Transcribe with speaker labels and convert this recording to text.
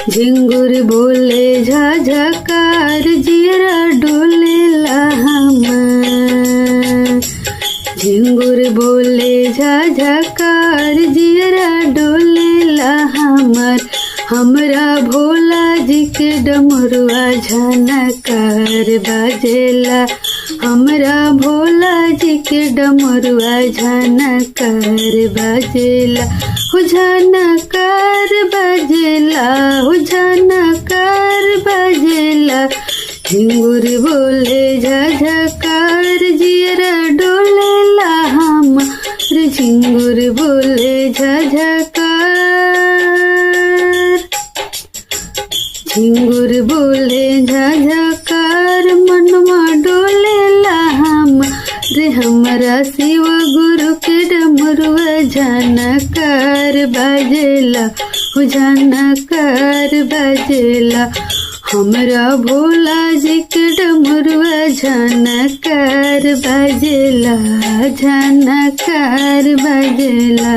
Speaker 1: झिंगुर बोले झझकार जियरा डोलेला हमार। झिंगुर बोले झझकार जियरा डोलेला हमार। हमरा भोला जी के डमरुआ झनकार बाजेला। हमरा भोला जी के डमरुआ झनकार बाजेला। हो झनकार बाजेला, हो झनकार बाजेला। झिंगुर बोले झझकार जियरा डोलेला हमार। झिंगुर बोले झझकार, झिंगुर बोले झझकार मनवा डोलेला हमार। हमरा शिव गुरु के डमरुआ झनकार बाजेला, हो झनकार बाजेला। हमरा भोला जी के डमरुआ झनकार बाजेला, झनकार बाजेला।